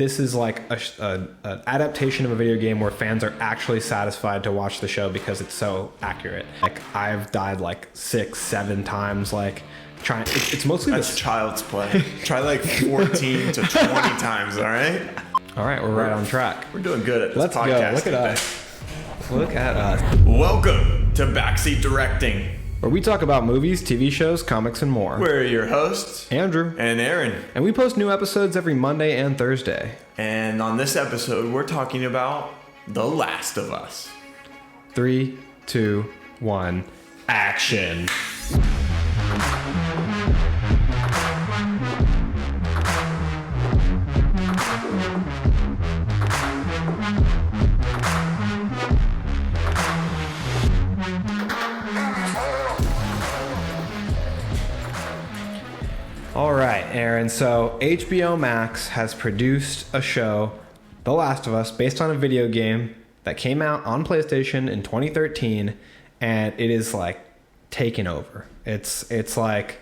this is like an adaptation of a video game where fans are actually satisfied to watch the show because it's so accurate. Like I've died like 6, 7 times, like trying. It's mostly That's child's play. Try like 14 to 20 times. All right. All right, we're right on track. We're doing good at this Let's podcast. go. Look at today. us. Look at us. Welcome to Backseat Directing. Where we talk about movies, TV shows, comics, and more. We're your hosts, Andrew. and Aaron. And we post new episodes every Monday and Thursday. And on this episode, we're talking about The Last of Us. 3, 2, 1, action. All right, Aaron. So HBO Max has produced a show, The Last of Us, based on a video game that came out on PlayStation in 2013, and it is like taken over. It's like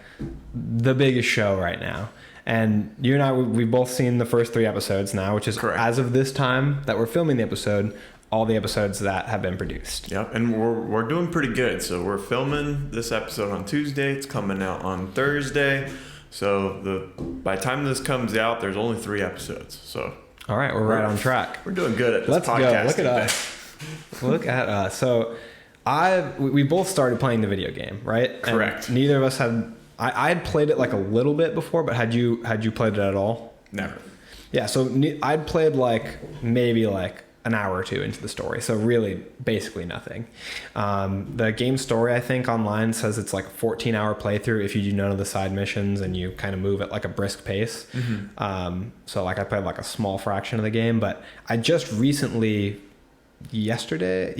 the biggest show right now. And you and I, we've both seen the first 3 episodes now, which is Correct. As of this time that we're filming the episode, all the episodes that have been produced. Yep, and we're doing pretty good. So we're filming this episode on Tuesday. It's coming out on Thursday. So by the time this comes out, there's only 3 episodes. So All right, we're right on track. we're doing good at this Let's podcast. go. Look at today. us. Look at us. So we both started playing the video game, right? Correct. And neither of us had. I had played it like a little bit before, but had you played it at all? Never. Yeah. So I'd played like maybe like an hour or 2 into the story. So really, basically nothing. The game story, I think, online says it's like a 14-hour playthrough if you do none of the side missions and you kind of move at like a brisk pace. Mm-hmm. So like I played like a small fraction of the game, but I just recently, yesterday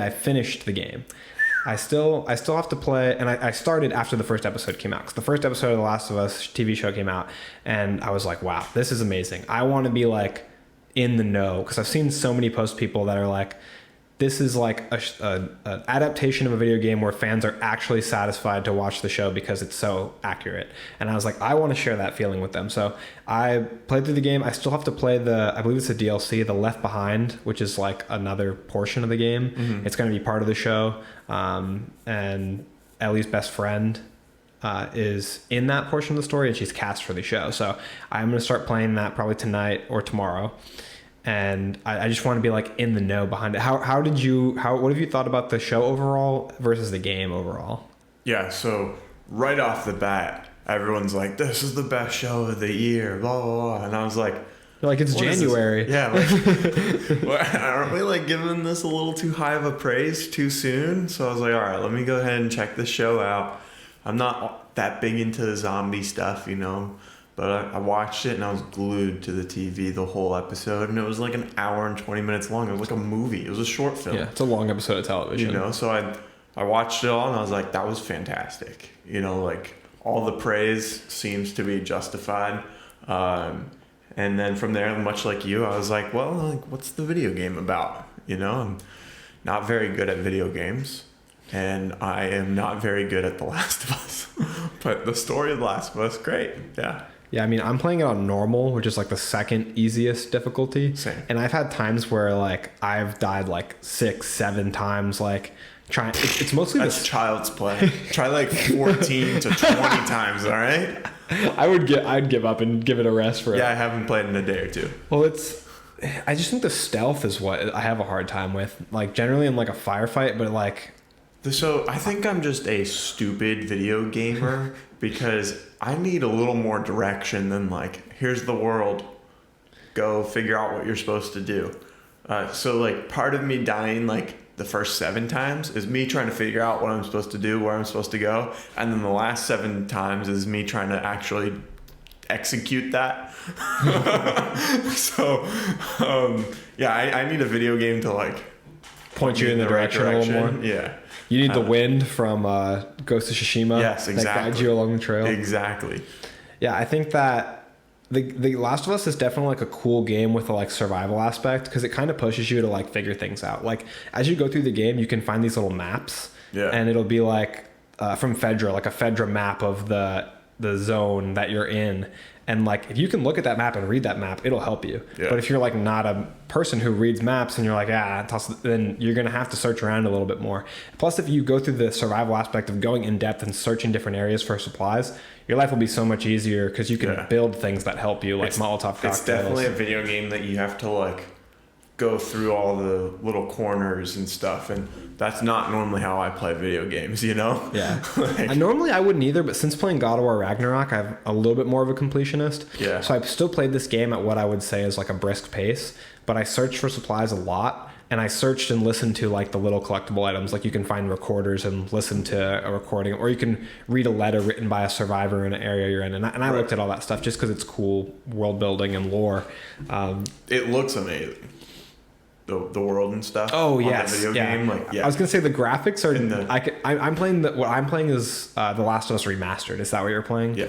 I finished the game. I still have to play, and I started after the first episode came out, because the first episode of The Last of Us TV show came out, and I was like, wow, this is amazing. I want to be like in the know, because I've seen so many post people that are like, this is like an adaptation of a video game where fans are actually satisfied to watch the show because it's so accurate. And I was like, I want to share that feeling with them. So I played through the game. I still have to play I believe it's a DLC, the Left Behind, which is like another portion of the game. Mm-hmm. It's going to be part of the show. And Ellie's best friend is in that portion of the story, and she's cast for the show. So I'm going to start playing that probably tonight or tomorrow. And I just want to be like in the know behind it. What have you thought about the show overall versus the game overall? Yeah, so right off the bat, everyone's like, this is the best show of the year, blah, blah, blah. And I was like, You're like, it's what is January. this? Yeah, like, well, aren't we like giving this a little too high of a praise too soon? So I was like, all right, let me go ahead and check this show out. I'm not that big into the zombie stuff, but I watched it and I was glued to the TV the whole episode, and it was like an hour and 20 minutes long. It was like a movie. It was a short film. Yeah, it's a long episode of television. So I watched it all and I was like, that was fantastic. Like all the praise seems to be justified. And then from there, much like you, I was like, well, like, what's the video game about? I'm not very good at video games, and I am not very good at The Last of Us. But the story of The Last of Us, great. Yeah. Yeah, I mean, I'm playing it on normal, which is like the second easiest difficulty. Same. And I've had times where like I've died like 6, 7 times, like trying. It's mostly That's child's play. Try like 14 to 20 times, all right? I'd give up and give it a rest for Yeah, I haven't played in a day or 2. Well, I just think the stealth is what I have a hard time with. Like generally in like a firefight, but like. So I think I'm just a stupid video gamer because I need a little more direction than like, here's the world, go figure out what you're supposed to do. So like part of me dying like the first 7 times is me trying to figure out what I'm supposed to do, where I'm supposed to go. And then the last 7 times is me trying to actually execute that. So I need a video game to like point you in the direction a little more. Yeah. You need the wind from Ghost of Tsushima. Yes, exactly. That guides you along the trail. Exactly. Yeah, I think that the Last of Us is definitely like a cool game with a like survival aspect, because it kind of pushes you to like figure things out. Like as you go through the game, you can find these little maps. Yeah. And it'll be like from Fedra, like a Fedra map of the zone that you're in. And like, if you can look at that map and read that map, it'll help you. Yeah. But if you're like not a person who reads maps and you're like, then you're going to have to search around a little bit more. Plus, if you go through the survival aspect of going in depth and searching different areas for supplies, your life will be so much easier because you can build things that help you, like Molotov cocktails. It's definitely a video game that you have to like go through all the little corners and stuff, and that's not normally how I play video games, you know? Yeah. Like, Normally I wouldn't either, but since playing God of War Ragnarok, I'm a little bit more of a completionist. Yeah. So I've still played this game at what I would say is like a brisk pace, but I searched for supplies a lot, and I searched and listened to like the little collectible items. Like you can find recorders and listen to a recording, or you can read a letter written by a survivor in an area you're in. And I looked at all that stuff just because it's cool world building and lore. it looks amazing. The world and stuff. Oh on yes, the video game. Like, I was gonna say the graphics are. In the- I'm playing what I'm playing is The Last of Us Remastered. Is that what you're playing? Yeah.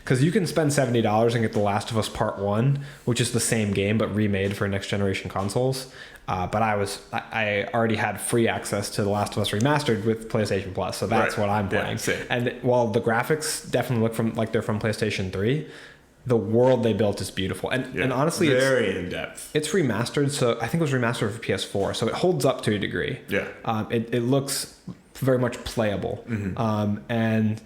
Because you can spend $70 and get The Last of Us Part 1, which is the same game but remade for next generation consoles. But I already had free access to The Last of Us Remastered with PlayStation Plus, so that's Right. what I'm Yeah, playing. same. And while the graphics definitely look from like they're from PlayStation 3, the world they built is beautiful. And honestly, very in depth. it's remastered, so I think it was remastered for PS4, so it holds up to a degree. Yeah. It looks very much playable, and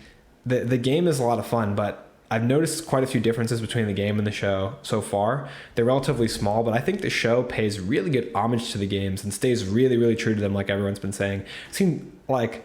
the game is a lot of fun. But I've noticed quite a few differences between the game and the show so far. They're relatively small, but I think the show pays really good homage to the games and stays really, really true to them, like everyone's been saying. It seemed like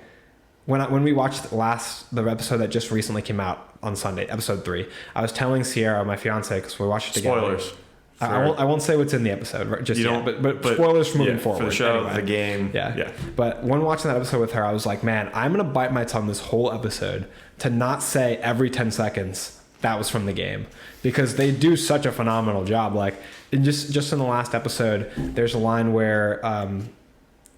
when we watched the episode that just recently came out on Sunday, episode 3, I was telling Sierra, my fiance, because we watched it together. Spoilers. I won't say what's in the episode just You yet, don't- but spoilers for moving yeah, forward. for the show, anyway. the game. Yeah. But when watching that episode with her, I was like, man, I'm going to bite my tongue this whole episode to not say every 10 seconds that was from the game, because they do such a phenomenal job. Like just in the last episode, there's a line where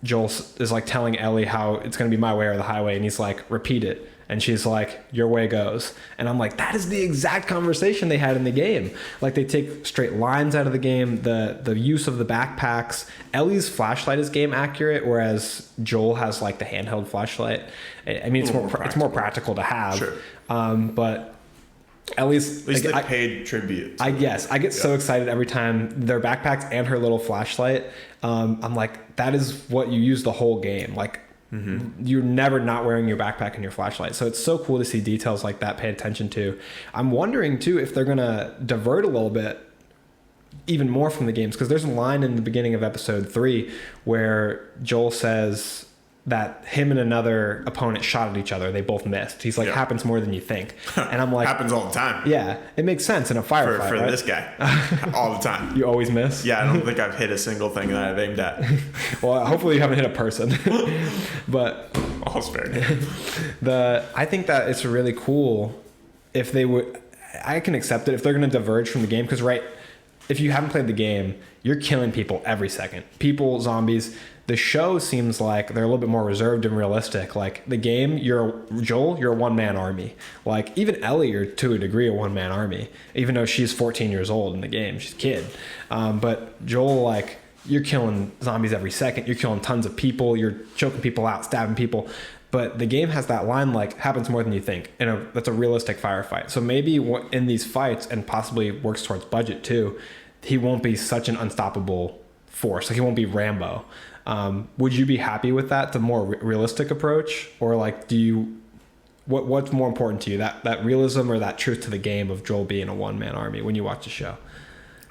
Joel is like telling Ellie how it's going to be my way or the highway. And he's like, repeat it. And she's like, your way goes. And I'm like, that is the exact conversation they had in the game. Like they take straight lines out of the game, the use of the backpacks. Ellie's flashlight is game accurate, whereas Joel has like the handheld flashlight. I mean, it's more practical to have. Sure. But Ellie's, At least like, they paid tribute. I get so excited every time their backpacks and her little flashlight. I'm like, that is what you use the whole game. Like, you're never not wearing your backpack and your flashlight. So it's so cool to see details like that paid attention to. I'm wondering too if they're gonna divert a little bit even more from the games, because there's a line in the beginning of episode 3 where Joel says that him and another opponent shot at each other. They both missed. He's like, happens more than you think. And I'm like, happens all the time. yeah, it makes sense in a firefight, For right? this guy, all the time. You always miss. Yeah, I don't think I've hit a single thing that I've aimed at. Well, hopefully you haven't hit a person. But All's fair. I think that it's really cool if they would. I can accept it if they're going to diverge from the game, because if you haven't played the game, you're killing people every second. People, zombies. The show seems like they're a little bit more reserved and realistic. Like the game, you're a one-man army. Like even Ellie, you're to a degree a one-man army, even though she's 14 years old in the game. She's a kid. But Joel, like, you're killing zombies every second. You're killing tons of people. You're choking people out, stabbing people. But the game has that line, like, happens more than you think. That's a realistic firefight. So maybe in these fights, and possibly works towards budget too, he won't be such an unstoppable force. Like he won't be Rambo. Would you be happy with that, the more realistic approach, or like what's more important to you, that realism or that truth to the game of Joel being a one-man army when you watch the show?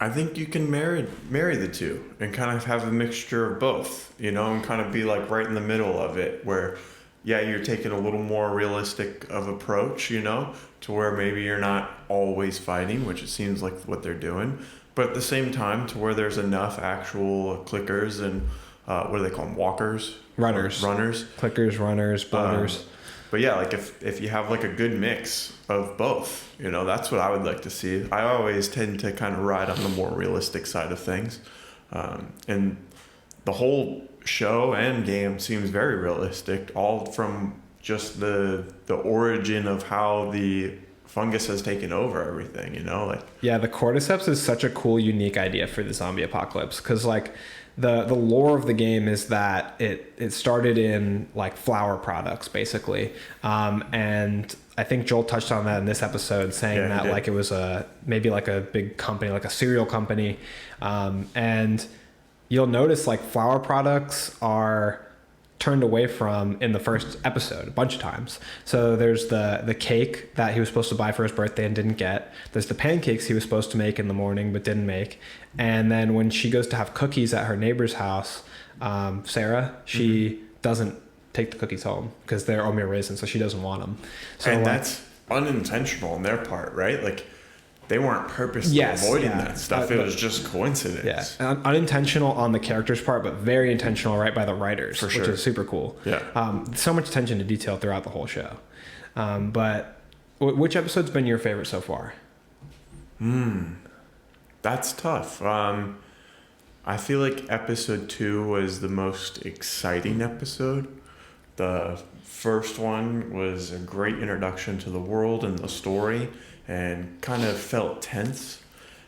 I think you can marry the two and kind of have a mixture of both, and kind of be like right in the middle of it, where you're taking a little more realistic of approach, to where maybe you're not always fighting, which it seems like what they're doing, but at the same time to where there's enough actual clickers and what do they call them? Walkers? Runners. Clickers, runners, builders. But yeah, like if you have like a good mix of both, that's what I would like to see. I always tend to kind of ride on the more realistic side of things. And the whole show and game seems very realistic, all from just the origin of how the fungus has taken over everything, you know, like. Yeah, the cordyceps is such a cool, unique idea for the zombie apocalypse, because like the lore of the game is that it started in like flour products basically, and I think Joel touched on that in this episode, saying that like it was maybe like a big company, like a cereal company, and you'll notice like flour products are turned away from in the first episode a bunch of times. So there's the cake that he was supposed to buy for his birthday and didn't get. There's the pancakes he was supposed to make in the morning but didn't make. And then when she goes to have cookies at her neighbor's house, Sarah, she doesn't take the cookies home because they're oatmeal raisin, so she doesn't want them. So and like, that's unintentional on their part, right? Like they weren't purposely avoiding that stuff. It was just coincidence. Yeah, unintentional on the character's part, but very intentional, right, by the writers, For sure. which is super cool. Yeah. So much attention to detail throughout the whole show. But which episode's been your favorite so far? That's tough. I feel like episode 2 was the most exciting episode. The first one was a great introduction to the world and the story and kind of felt tense.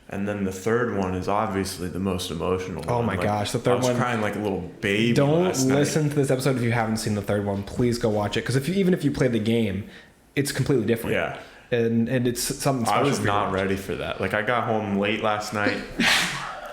And then the third one is obviously the most emotional. Oh one. my Like, gosh, the third I was one. crying like a little baby. Don't last night. listen to this episode if you haven't seen the third one. Please go watch it, because even if you play the game, it's completely different. Yeah. And it's something special. I was for you to not watch. ready for that. Like I got home late last night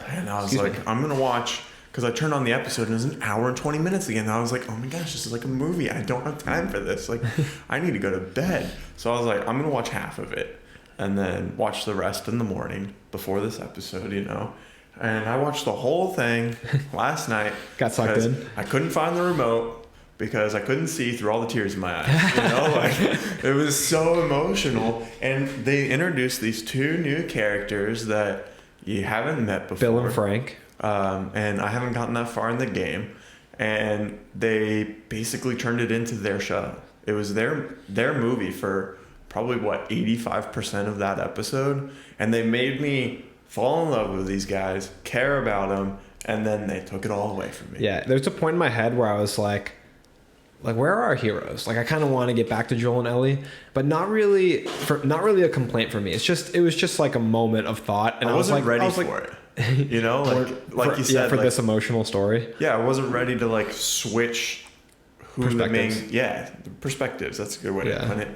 and I was like, I'm going to watch, because I turned on the episode and it was an hour and 20 minutes again. And I was like, oh my gosh, this is like a movie. I don't have time for this. Like I need to go to bed. So I was like, I'm going to watch half of it and then watch the rest in the morning before this episode, you know. And I watched the whole thing last night. Got sucked because in. I couldn't find the remote because I couldn't see through all the tears in my eyes. You know, like it was so emotional. And they introduced these two new characters that you haven't met before. Bill and Frank. And I haven't gotten that far in the game. And they basically turned it into their show. It was their movie for probably 85% of that episode. And they made me fall in love with these guys, care about them, and then they took it all away from me. Yeah, there's a point in my head where I was like where are our heroes? Like I kind of want to get back to Joel and Ellie, but not really a complaint for me. It was just like a moment of thought, and I was wasn't like ready for it. You know, like you said, for like, this emotional story. Yeah, I wasn't ready to like switch who the main the perspectives. That's a good way to put it.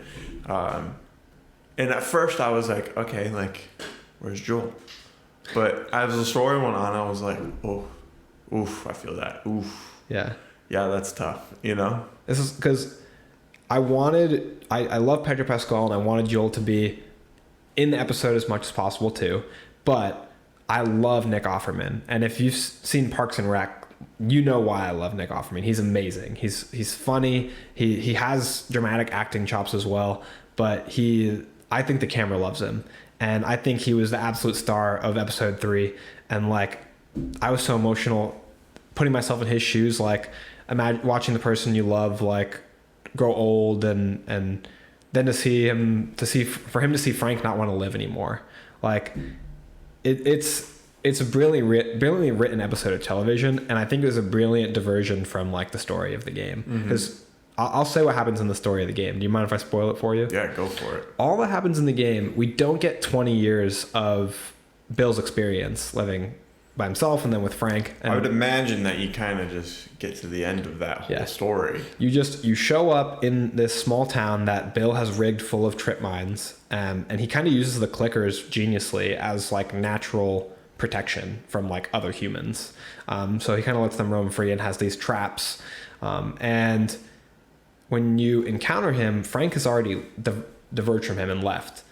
And at first I was like, okay, like where's Joel? But as the story went on, I was like, oh, oof, I feel that. Oof. Yeah. Yeah, that's tough, you know? This is because I love Pedro Pascal, and I wanted Joel to be in the episode as much as possible too. But I love Nick Offerman. And if you've seen Parks and Rec, you know why I love Nick Offerman. He's amazing. He's funny. He has dramatic acting chops as well. But I think the camera loves him. And I think he was the absolute star of episode 3. And like, I was so emotional putting myself in his shoes. Like, imagine watching the person you love like grow old, and then for him to see Frank not want to live anymore. Like, it's a brilliantly written episode of television, and I think it was a brilliant diversion from like the story of the game. Because I'll say what happens in the story of the game. Do you mind if I spoil it for you? Yeah, go for it. All that happens in the game, we don't get 20 years of Bill's experience living by himself and then with Frank. And I would imagine that you kind of just get to the end of that whole story. You show up in this small town that Bill has rigged full of trip mines, and he kind of uses the clickers geniusly as like natural protection from like other humans. So he kind of lets them roam free and has these traps. And when you encounter him, Frank has already diverged from him and left,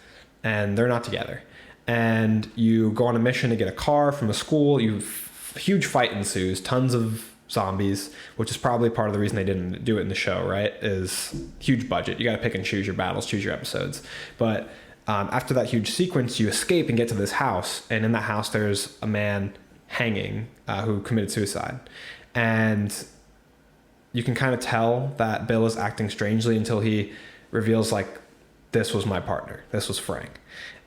and they're not together. And you go on a mission to get a car from a school. Huge fight ensues, tons of zombies, which is probably part of the reason they didn't do it in the show, right? Is huge budget. You got to pick and choose your battles, choose your episodes. But after that huge sequence, you escape and get to this house. And in that house, there's a man hanging who committed suicide. And you can kind of tell that Bill is acting strangely until he reveals, like, this was my partner. This was Frank.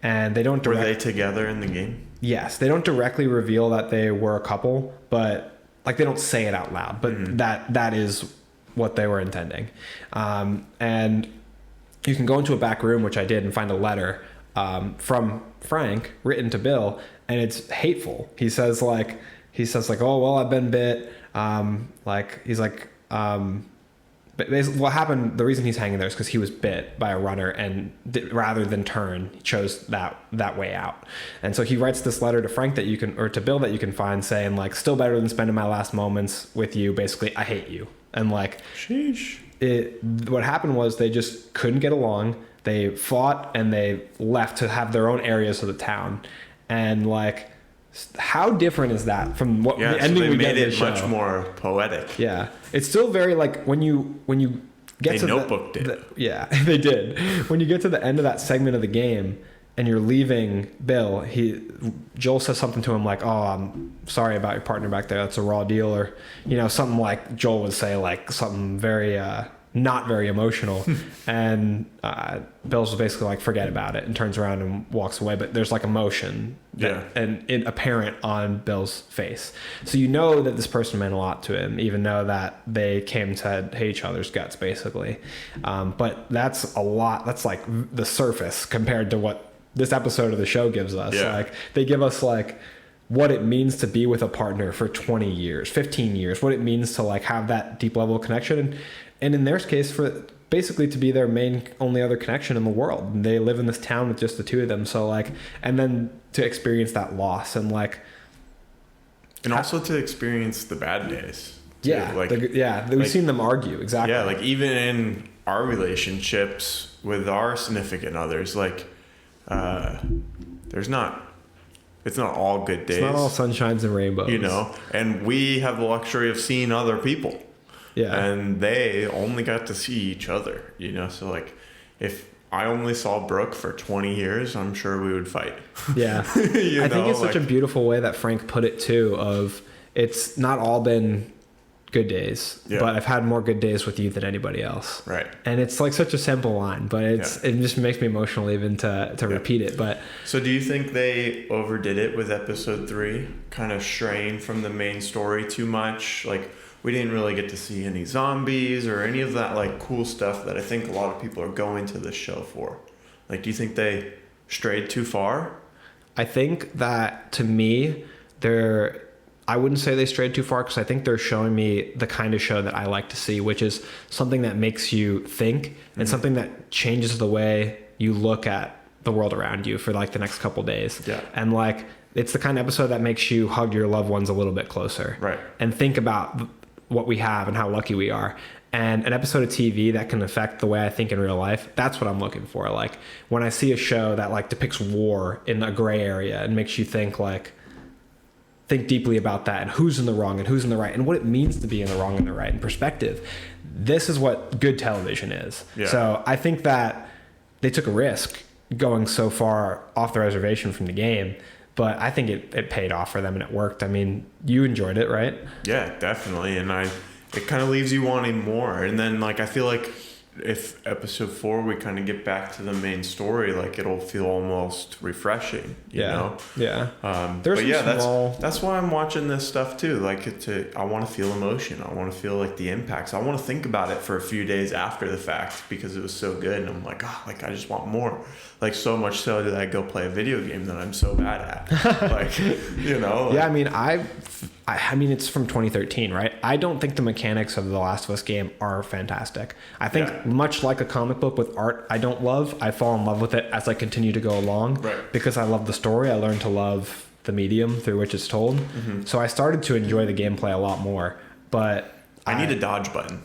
And they don't Were they together in the game? Yes, they don't directly reveal that they were a couple, but like they don't say it out loud, but that is what they were intending. And you can go into a back room, which I did, and find a letter from Frank written to Bill, and it's hateful. He says like, oh well, I've been bit. But basically what happened, the reason he's hanging there is because he was bit by a runner, and rather than turn, he chose that way out. And so he writes this letter to Frank to Bill that you can find, saying like, still better than spending my last moments with you. Basically, I hate you. And like, sheesh. What happened was they just couldn't get along. They fought and they left to have their own areas of the town. And like, how different is that from what the ending we get in the show? They made it much more poetic. Yeah, it's still very like when you get they to notebooked it. Yeah, they did. When you get to the end of that segment of the game and you're leaving Bill, Joel says something to him like, "Oh, I'm sorry about your partner back there. That's a raw deal," or something like Joel would say, like something very not very emotional. And Bill's basically like, forget about it, and turns around and walks away. But there's like emotion and apparent on Bill's face. So you know that this person meant a lot to him, even though that they came to hate each other's guts, basically. But that's a lot. That's like the surface compared to what this episode of the show gives us. Yeah. Like they give us like what it means to be with a partner for 20 years, 15 years, what it means to like have that deep level of connection. And in their case, for basically to be their only other connection in the world. And they live in this town with just the two of them. So like, and then to experience that loss and like, and also to experience the bad days. Too. Yeah. We've seen them argue. Exactly. Yeah. Like even in our relationships with our significant others, like, it's not all good days. It's not all sunshines and rainbows. And we have the luxury of seeing other people. Yeah. And they only got to see each other, So like, if I only saw Brooke for 20 years, I'm sure we would fight. Yeah. I think it's such a beautiful way that Frank put it too, of it's not all been good days, but I've had more good days with you than anybody else. Right. And it's like such a simple line, but it just makes me emotional even to repeat it. But so do you think they overdid it with episode 3, kind of straying from the main story too much? Like, we didn't really get to see any zombies or any of that like cool stuff that I think a lot of people are going to this show for. Like, do you think they strayed too far? I think that to me, I wouldn't say they strayed too far, because I think they're showing me the kind of show that I like to see, which is something that makes you think and something that changes the way you look at the world around you for like the next couple days. Yeah. And like, it's the kind of episode that makes you hug your loved ones a little bit closer. Right. And think about what we have and how lucky we are. And an episode of TV that can affect the way I think in real life, that's what I'm looking for. Like when I see a show that like depicts war in a gray area and makes you think deeply about that and who's in the wrong and who's in the right and what it means to be in the wrong and the right and perspective. This is what good television is. Yeah. So I think that they took a risk going so far off the reservation from the game, but I think it paid off for them and it worked. I mean, you enjoyed it, right? Yeah, definitely. And it kind of leaves you wanting more. And then like, I feel like if episode 4, we kind of get back to the main story, like it'll feel almost refreshing, you know? Yeah. That's why I'm watching this stuff too. Like I want to feel emotion. I want to feel like the impacts. I want to think about it for a few days after the fact because it was so good. And I'm like, I just want more. Like so much so that I go play a video game that I'm so bad at. Like, Yeah. I mean, it's from 2013, right? I don't think the mechanics of the Last of Us game are fantastic. I think much like a comic book with art I don't love, I fall in love with it as I continue to go along. Right. Because I love the story. I learned to love the medium through which it's told. Mm-hmm. So I started to enjoy the gameplay a lot more. But I need a dodge button.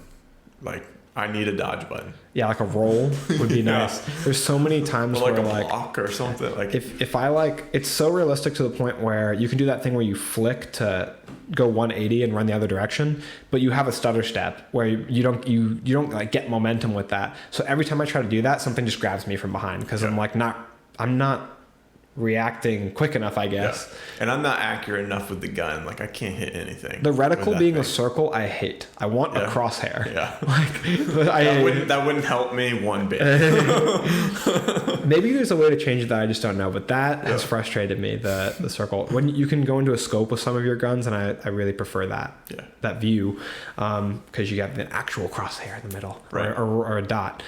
I need a dodge button. Yeah, like a roll would be nice. There's so many times or like where a block or something. Like if I it's so realistic to the point where you can do that thing where you flick to go 180 and run the other direction, but you have a stutter step where you don't like get momentum with that. So every time I try to do that, something just grabs me from behind because I'm not reacting quick enough, I guess. Yeah. And I'm not accurate enough with the gun. Like I can't hit anything. The reticle being a circle, I hate. I want a crosshair. Yeah. That wouldn't help me one bit. Maybe there's a way to change that. I just don't know. But that has frustrated me, the circle. When you can go into a scope with some of your guns, and I really prefer that. Yeah. That view. Because you have an actual crosshair in the middle. Right. Or a dot.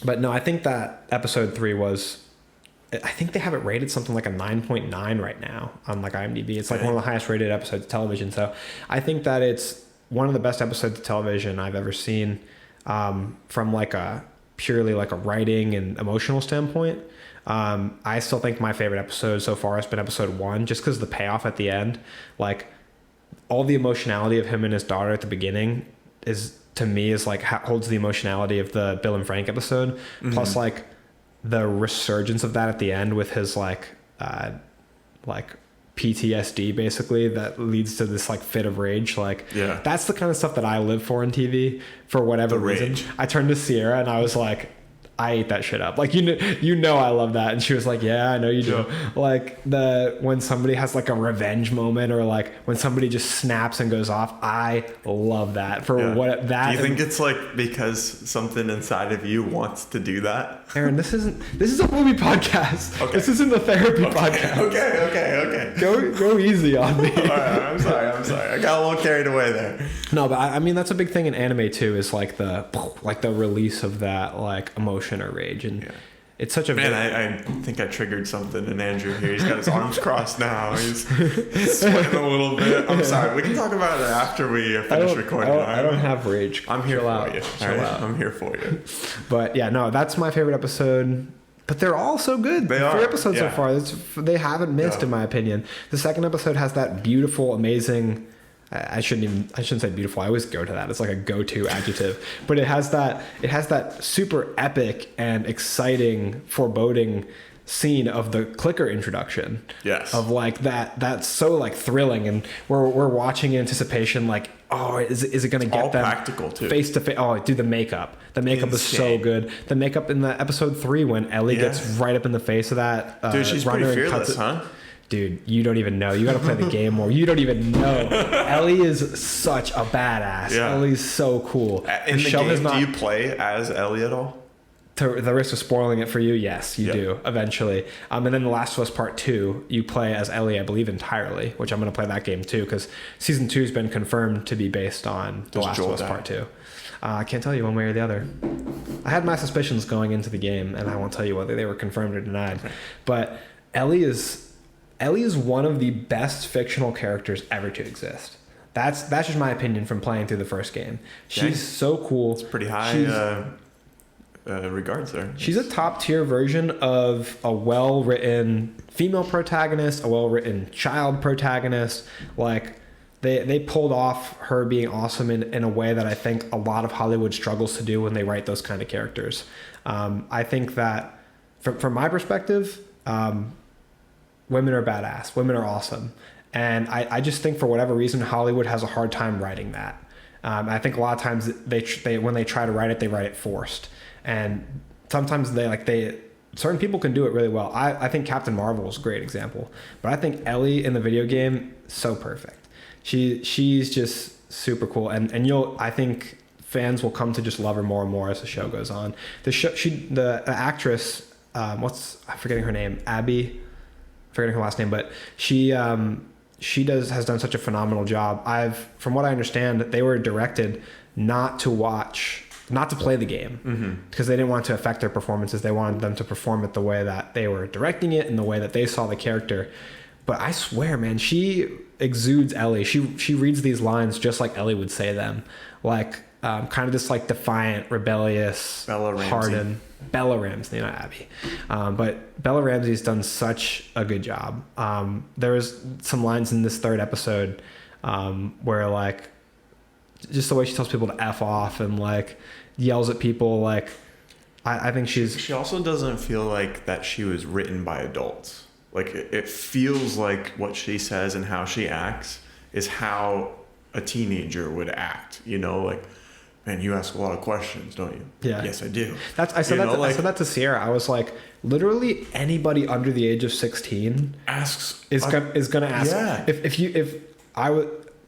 But no, I think that episode 3 was. I think they have it rated something like a 9.9 right now on like IMDb. It's like one of the highest rated episodes of television. So I think that it's one of the best episodes of television I've ever seen, from like a purely like a writing and emotional standpoint. I still think my favorite episode so far has been episode 1, just because the payoff at the end, like all the emotionality of him and his daughter at the beginning is, to me, is like holds the emotionality of the Bill and Frank episode, plus like the resurgence of that at the end with his like PTSD basically that leads to this like fit of rage. Like, yeah, that's the kind of stuff that I live for in TV for whatever reason. I turned to Sierra and I was like, I ate that shit up. Like, you know, I love that. And she was like, yeah, I know you do. Yeah. Like when somebody has like a revenge moment, or like when somebody just snaps and goes off, I love that for what that. Do you think it's like because something inside of you wants to do that? Aaron, this is a movie podcast. Okay. This isn't a therapy podcast. Okay. Go easy on me. All right, I'm sorry. I got a little carried away there. No, but I mean, that's a big thing in anime too, is like the release of that like emotion or rage, and it's such a I think I triggered something in Andrew here. He's got his arms crossed now. He's sweating a little bit. I'm sorry. We can talk about it after we finish recording. I don't have rage. I'm here for you. Chill out. I'm here for you. But yeah, no, that's my favorite episode. But they're all so good. They are. 3 episodes so far. They haven't missed, in my opinion. The second episode has that beautiful, amazing. I shouldn't say beautiful. I always go to that. It's like a go-to adjective. But it has that super epic and exciting, foreboding scene of the clicker introduction. Yes. Of like that's so like thrilling, and we're watching in anticipation, like, oh, is it going to get all them practical too, face to face? Oh, dude, the makeup is so good. The makeup in the episode 3 when Ellie gets right up in the face of that. Dude, she's pretty fearless, huh? Dude, you don't even know. You got to play the game more. You don't even know. Ellie is such a badass. Yeah. Ellie's so cool. In the game, do you play as Ellie at all? To the risk of spoiling it for you, yes, you do eventually. And then The Last of Us Part 2, you play as Ellie, I believe, entirely, which I'm going to play that game too, because Season 2 has been confirmed to be based on The Last of Us Part 2. I can't tell you one way or the other. I had my suspicions going into the game, and I won't tell you whether they were confirmed or denied. But Ellie is one of the best fictional characters ever to exist. That's just my opinion from playing through the first game. She's so cool. It's pretty high regards there. She's a top tier version of a well-written female protagonist, a well-written child protagonist. Like they pulled off her being awesome in a way that I think a lot of Hollywood struggles to do when they write those kind of characters. I think that from my perspective, women are badass. Women are awesome. And I just think for whatever reason, Hollywood has a hard time writing that. I think a lot of times they when they try to write it forced. And sometimes certain people can do it really well. I think Captain Marvel is a great example. But I think Ellie in the video game, so perfect. She's just super cool. And I think fans will come to just love her more and more as the show goes on. The actress, I'm forgetting her name, Abby, forgetting her last name, but she has done such a phenomenal job. From what I understand, they were directed not to play the game, because they didn't want to affect their performances. They wanted them to perform it the way that they were directing it and the way that they saw the character. But I swear, man, she exudes Ellie. She reads these lines just like Ellie would say them, like kind of this like defiant, rebellious, hardened. Bella Ramsey, not Abby. But Bella Ramsey's done such a good job. There was some lines in this 3rd episode where like just the way she tells people to F off and like yells at people, like I think she also doesn't feel like that she was written by adults. Like it feels like what she says and how she acts is how a teenager would act, you know, like, man, you ask a lot of questions, don't you? Yeah. Yes, I do. I said that to Sierra. I was like, literally anybody under the age of 16 is gonna ask. Yeah.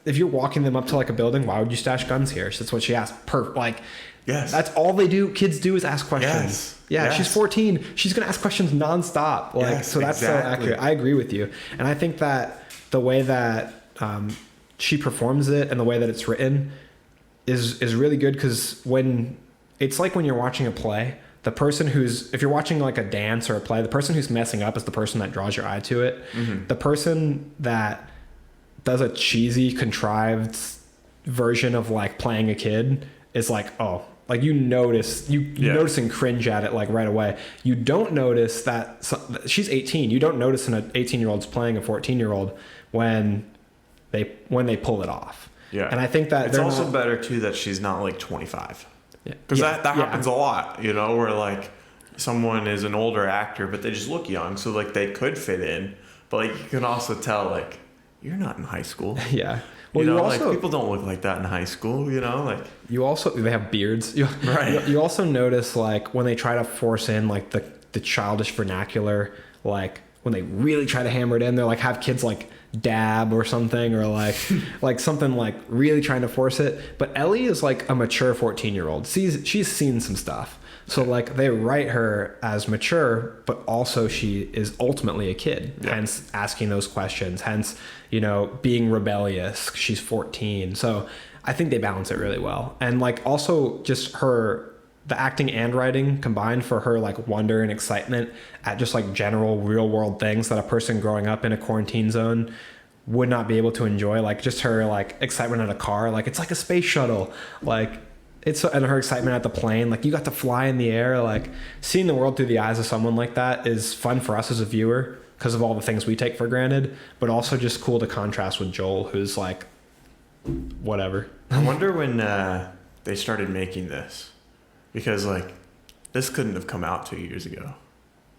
If you're walking them up to like a building, why would you stash guns here? That's what she asked. Yes. That's all they do. Kids do is ask questions. Yes. Yeah. Yes. She's 14. She's gonna ask questions nonstop. Like, yes, so that's exactly. So accurate. I agree with you, and I think that the way that she performs it and the way that it's written is really good, because when it's like when you're watching a play, the person who's, if you're watching like a dance or a play, the person who's messing up is the person that draws your eye to it. The person that does a cheesy, contrived version of like playing a kid is like, oh, like you notice, you notice and cringe at it like right away. You don't notice that she's 18. You don't notice an 18-year-old's playing a 14-year-old when they pull it off. Yeah. And I think that it's also better too that she's not like 25. Yeah. Because that happens a lot, you know, where like someone is an older actor, but they just look young. So like they could fit in, but like you can also tell like you're not in high school. Yeah. Well, you know, also, like people don't look like that in high school, you know, like you also, they have beards. Right. You also notice like when they try to force in like the childish vernacular, like when they really try to hammer it in, they're like have kids like dab or something, or like like something like really trying to force it. But Ellie is like a mature 14-year-old. She's seen some stuff. So like they write her as mature, but also she is ultimately a kid, hence asking those questions, hence, you know, being rebellious. She's 14. So I think they balance it really well. And like also just the acting and writing combined for her like wonder and excitement at just like general real world things that a person growing up in a quarantine zone would not be able to enjoy. Like just her like excitement at a car, like it's like a space shuttle, like it's, and her excitement at the plane, like you got to fly in the air. Like seeing the world through the eyes of someone like that is fun for us as a viewer because of all the things we take for granted, but also just cool to contrast with Joel, who's like whatever. I wonder when they started making this, because like this couldn't have come out 2 years ago,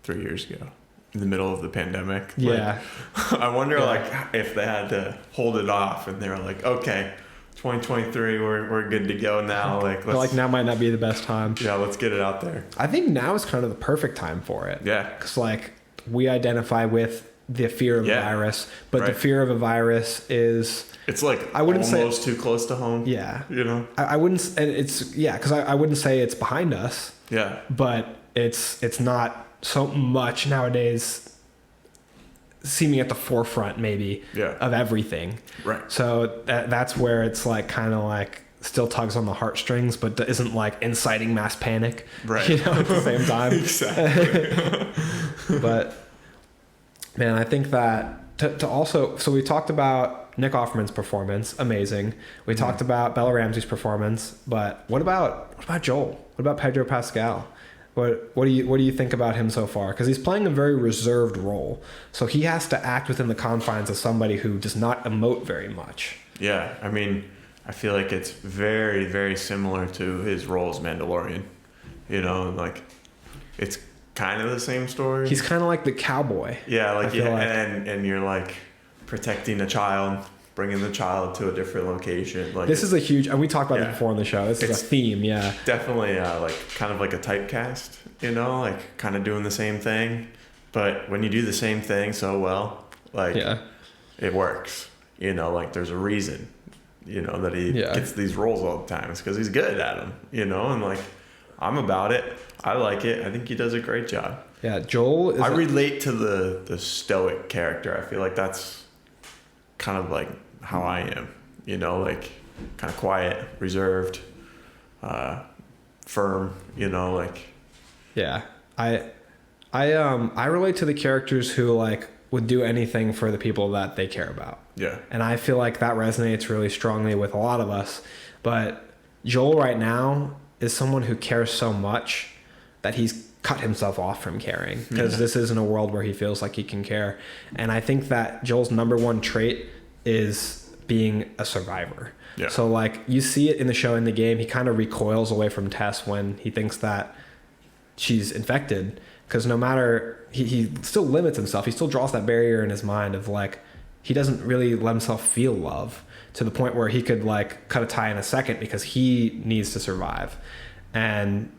3 years ago, in the middle of the pandemic. Yeah. Like, I wonder like if they had to hold it off and they were like, okay, 2023, we're good to go now. Like now might not be the best time. Yeah, let's get it out there. I think now is kind of the perfect time for it. Yeah. Because like we identify with the fear of a virus, but the fear of a virus is, it's like I wouldn't almost too close to home. Yeah. You know? I wouldn't, and it's, because I wouldn't say it's behind us. Yeah. But it's not so much nowadays seeming at the forefront maybe of everything. Right. So that's where it's like kind of like still tugs on the heartstrings, but isn't like inciting mass panic. Right. You know, at the same time. Exactly. But man, I think that to also, so we talked about Nick Offerman's performance, amazing. We talked about Bella Ramsey's performance, but what about Joel? What about Pedro Pascal? What do you think about him so far? Because he's playing a very reserved role, so he has to act within the confines of somebody who does not emote very much. Yeah, I mean, I feel like it's very, very similar to his role as Mandalorian. You know, like it's kind of the same story. He's kind of like the cowboy. Yeah, like and you're like protecting a child, bringing the child to a different location. Like this is a huge, and we talked about it before on the show. This is a theme, definitely like kind of like a typecast. You know, like kind of doing the same thing, but when you do the same thing so well, like it works. You know, like there's a reason. You know that he gets these roles all the time. It's because he's good at them. You know, and like I'm about it. I like it. I think he does a great job. Yeah, Joel is... I relate to the stoic character. I feel like that's kind of like how I am. You know, like kind of quiet, reserved, firm, you know, like... Yeah. I relate to the characters who like would do anything for the people that they care about. Yeah. And I feel like that resonates really strongly with a lot of us. But Joel right now is someone who cares so much that he's cut himself off from caring, because this isn't a world where he feels like he can care. And I think that Joel's number one trait is being a survivor. Yeah. So like you see it in the show, in the game, he kind of recoils away from Tess when he thinks that she's infected, because no matter, he still limits himself. He still draws that barrier in his mind of like, he doesn't really let himself feel love to the point where he could like cut a tie in a second because he needs to survive. And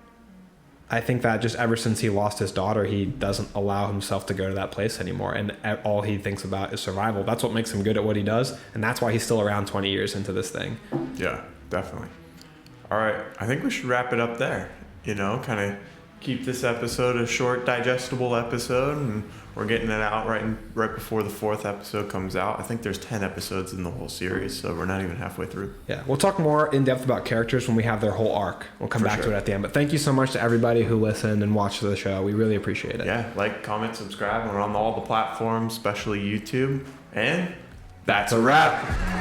I think that just ever since he lost his daughter, he doesn't allow himself to go to that place anymore. And all he thinks about is survival. That's what makes him good at what he does. And that's why he's still around 20 years into this thing. Yeah, definitely. All right. I think we should wrap it up there. You know, kind of keep this episode a short, digestible episode, and we're getting it out right before the 4th episode comes out. I think there's 10 episodes in the whole series, so we're not even halfway through. Yeah, we'll talk more in depth about characters when we have their whole arc. We'll come back to it at the end. But thank you so much to everybody who listened and watched the show. We really appreciate it. Yeah, like, comment, subscribe. We're on all the platforms, especially YouTube. And that's a wrap.